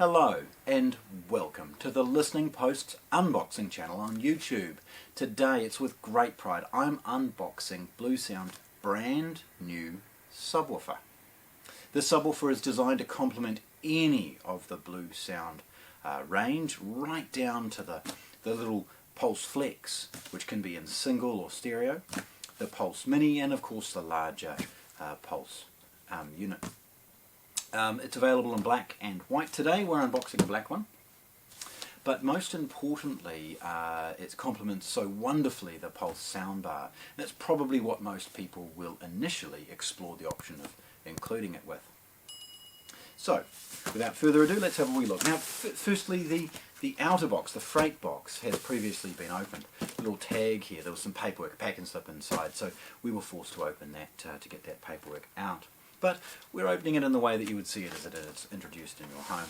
Hello and welcome to the Listening Post's unboxing channel on YouTube. Today it's with great pride I'm unboxing Bluesound's brand new subwoofer. This subwoofer is designed to complement any of the Bluesound range, right down to the little Pulse Flex, which can be in single or stereo, the Pulse Mini, and of course the larger Pulse unit. It's available in black and white. Today we're unboxing the black one, but most importantly it complements so wonderfully the Pulse soundbar. That's probably what most people will initially explore the option of including it with. So without further ado, let's have a wee look. Now firstly, the outer box, the freight box, has previously been opened. A little tag here, there was some paperwork, a pack and slip inside, so we were forced to open that to get that paperwork out. But we're opening it in the way that you would see it as it is introduced in your home.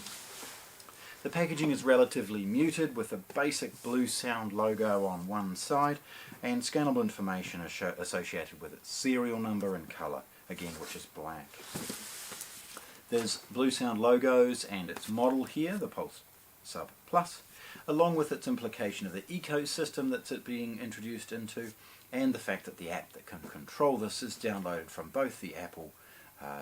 The packaging is relatively muted, with a basic Bluesound logo on one side and scannable information associated with its serial number and colour, again which is black. There's Bluesound logos and its model here, the Pulse Sub Plus, along with its implication of the ecosystem that's it being introduced into, and the fact that the app that can control this is downloaded from both the Apple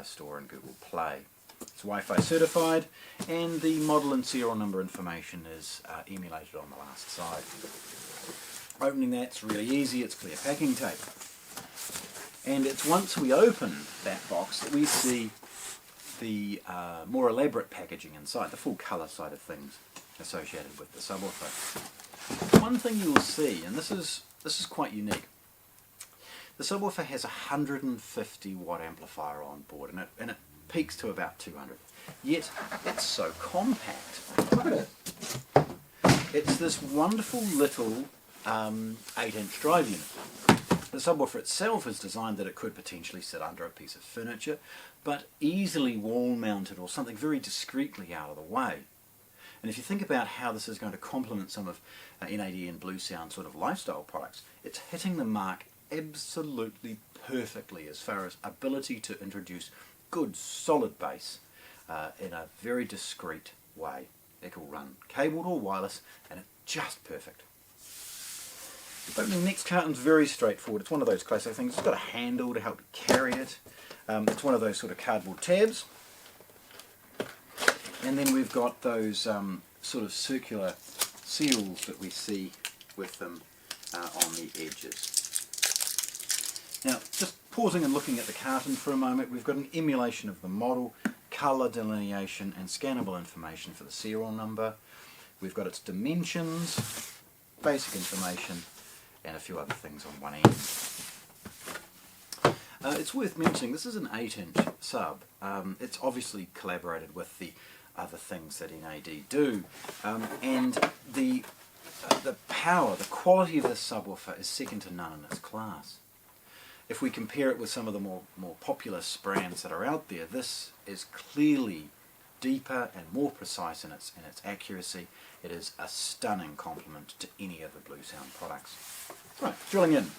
Store and Google Play. It's Wi-Fi certified, and the model and serial number information is emulated on the last side. Opening that's really easy, it's clear packing tape. And it's once we open that box that we see the more elaborate packaging inside, the full colour side of things associated with the subwoofer. One thing you'll see, and this is quite unique, the subwoofer has a 150 watt amplifier on board, and it peaks to about 200. Yet it's so compact. Look at it. It's this wonderful little 8-inch drive unit. The subwoofer itself is designed that it could potentially sit under a piece of furniture, but easily wall mounted or something very discreetly out of the way. And if you think about how this is going to complement some of NAD and Bluesound sort of lifestyle products, it's hitting the mark absolutely perfectly as far as ability to introduce good solid bass in a very discreet way. It can run cabled or wireless, and it's just perfect. Opening next carton's very straightforward. It's one of those classic things. It's got a handle to help you carry it. It's one of those sort of cardboard tabs. And then we've got those sort of circular seals that we see with them on the edges. Now, just pausing and looking at the carton for a moment, we've got an emulation of the model, colour delineation and scannable information for the serial number. We've got its dimensions, basic information, and a few other things on one end. It's worth mentioning this is an 8-inch sub. It's obviously collaborated with the other things that NAD do, and the power, the quality of this subwoofer is second to none in its class. If we compare it with some of the more populous brands that are out there, this is clearly deeper and more precise in its accuracy. It is a stunning complement to any of the Bluesound products. Right, drilling in.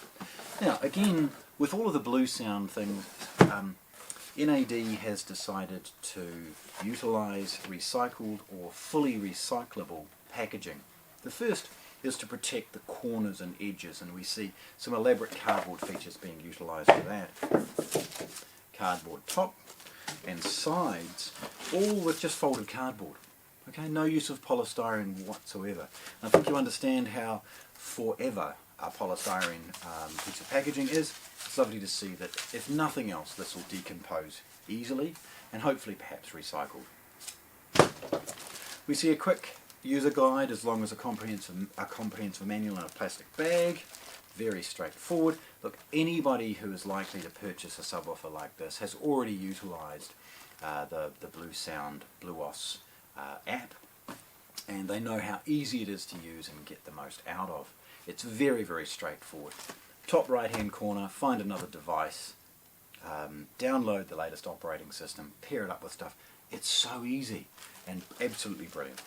Now again, with all of the Bluesound things, NAD has decided to utilise recycled or fully recyclable packaging. The first is to protect the corners and edges, and we see some elaborate cardboard features being utilised for that. Cardboard top and sides, all with just folded cardboard. Okay, no use of polystyrene whatsoever. And I think you understand how forever a polystyrene piece of packaging is. It's lovely to see that, if nothing else, this will decompose easily and hopefully perhaps recycled. We see a quick user guide as long as a comprehensive manual in a plastic bag. Very straightforward. Look, anybody who is likely to purchase a subwoofer like this has already utilised the Bluesound BluOS app, and they know how easy it is to use and get the most out of. It's very, very straightforward. Top right hand corner, find another device, download the latest operating system, pair it up with stuff. It's so easy and absolutely brilliant.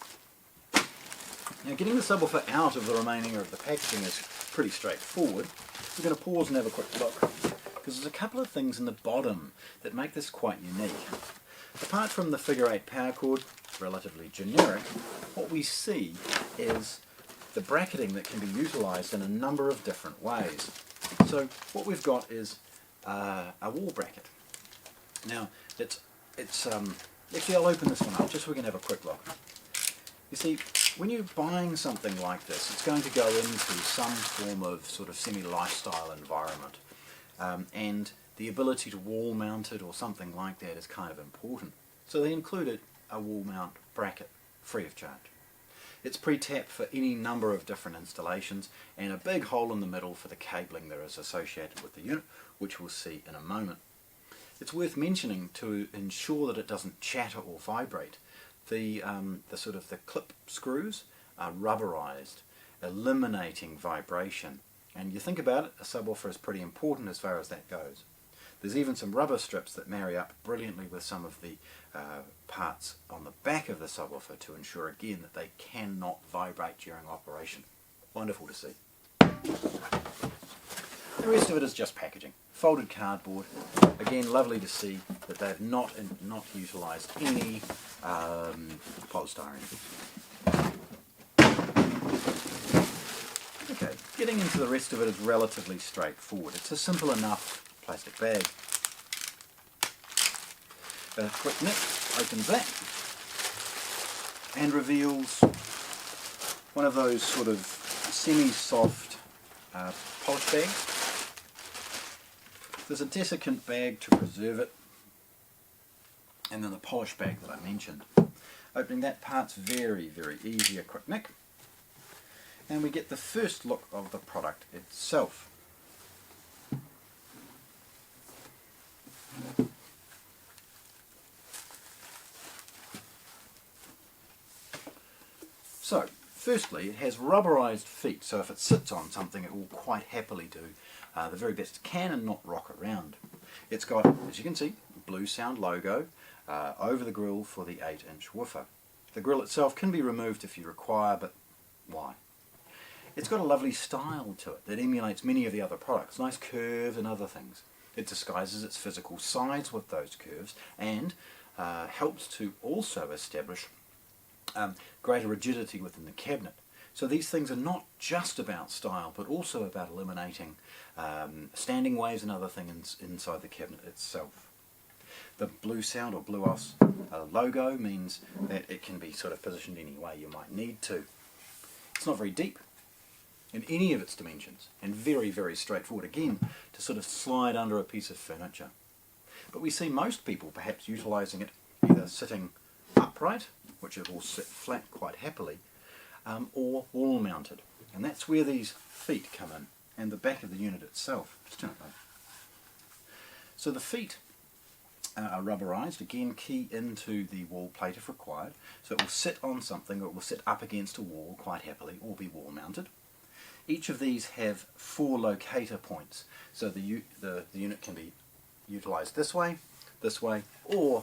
Now, getting the subwoofer out of the remainder of the packaging is pretty straightforward. We're going to pause and have a quick look, because there's a couple of things in the bottom that make this quite unique. Apart from the figure 8 power cord, relatively generic, what we see is the bracketing that can be utilised in a number of different ways. So what we've got is a wall bracket. Now actually I'll open this one up just so we can have a quick look. You see, when you're buying something like this, it's going to go into some form of sort of semi-lifestyle environment, and the ability to wall mount it or something like that is kind of important. So they included a wall mount bracket free of charge. It's pre-tapped for any number of different installations, and a big hole in the middle for the cabling that is associated with the unit, which we'll see in a moment. It's worth mentioning, to ensure that it doesn't chatter or vibrate, the clip screws are rubberized, eliminating vibration. And you think about it, a subwoofer is pretty important as far as that goes. There's even some rubber strips that marry up brilliantly with some of the parts on the back of the subwoofer to ensure again that they cannot vibrate during operation. Wonderful to see. The rest of it is just packaging. Folded cardboard. Again, lovely to see that they've not utilised any polystyrene. Okay, getting into the rest of it is relatively straightforward. It's a simple enough plastic bag. A quick nip opens that and reveals one of those sort of semi-soft polish bags. There's a desiccant bag to preserve it, and then the polish bag that I mentioned. Opening that part's very, very easy, a quick nick, and we get the first look of the product itself. So, firstly, it has rubberized feet, so if it sits on something it will quite happily do the very best it can and not rock around. It's got, as you can see, Bluesound logo over the grill for the 8-inch woofer. The grill itself can be removed if you require, but why? It's got a lovely style to it that emulates many of the other products, nice curves and other things. It disguises its physical size with those curves and helps to also establish greater rigidity within the cabinet. So these things are not just about style, but also about eliminating standing waves and other things inside the cabinet itself. The Bluesound or BluOS logo means that it can be sort of positioned any way you might need to. It's not very deep in any of its dimensions, and very, very straightforward again to sort of slide under a piece of furniture. But we see most people perhaps utilising it either sitting upright, which it will sit flat quite happily, or wall mounted, and that's where these feet come in, and the back of the unit itself. Just turn it over. So the feet are rubberized, again key into the wall plate if required, so it will sit on something, or it will sit up against a wall quite happily, or be wall mounted. Each of these have 4 locator points, so the unit can be utilised this way, or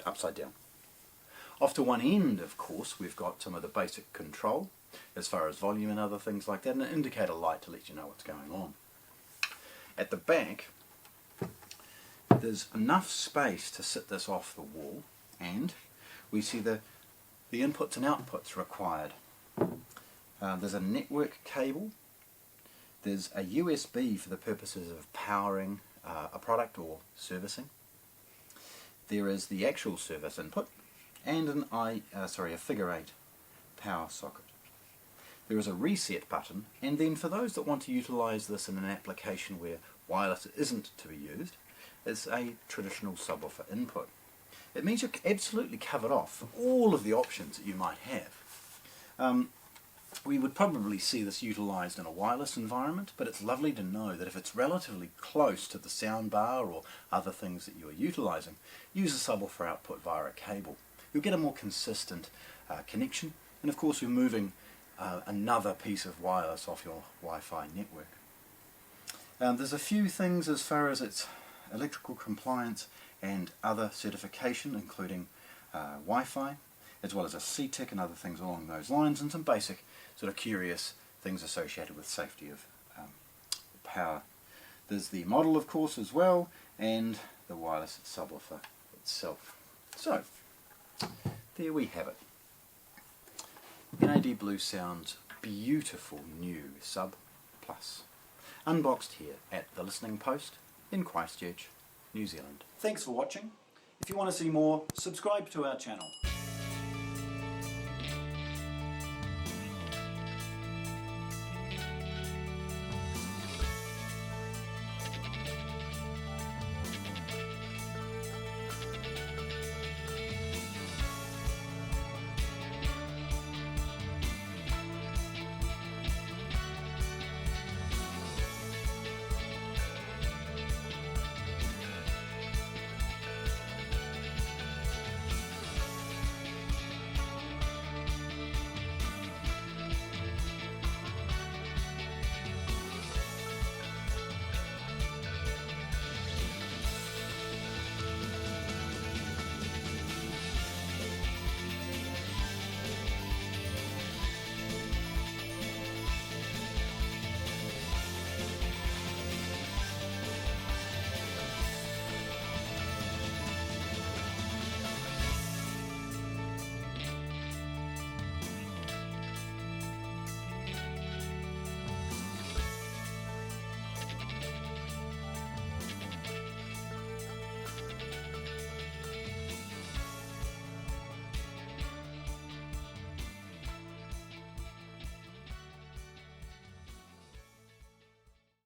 upside down. Off to one end, of course, we've got some of the basic control as far as volume and other things like that, and an indicator light to let you know what's going on. At the back, there's enough space to sit this off the wall, and we see the inputs and outputs required. There's a network cable, there's a USB for the purposes of powering a product or servicing. There is the actual service input, and a figure 8 power socket. There is a reset button, and then for those that want to utilise this in an application where wireless isn't to be used, it's a traditional subwoofer input. It means you're absolutely covered off for all of the options that you might have. We would probably see this utilised in a wireless environment, but it's lovely to know that if it's relatively close to the sound bar or other things that you are utilising, use a subwoofer output via a cable. You'll get a more consistent connection, and of course you're moving another piece of wireless off your Wi-Fi network. There's a few things as far as its electrical compliance and other certification, including Wi-Fi, as well as a C-tick and other things along those lines, and some basic sort of curious things associated with safety of power. There's the model, of course, as well, and the wireless subwoofer itself. So, there we have it. NAD Bluesound's beautiful new Sub Plus, unboxed here at the Listening Post in Christchurch, New Zealand. Thanks for watching. If you want to see more, subscribe to our channel.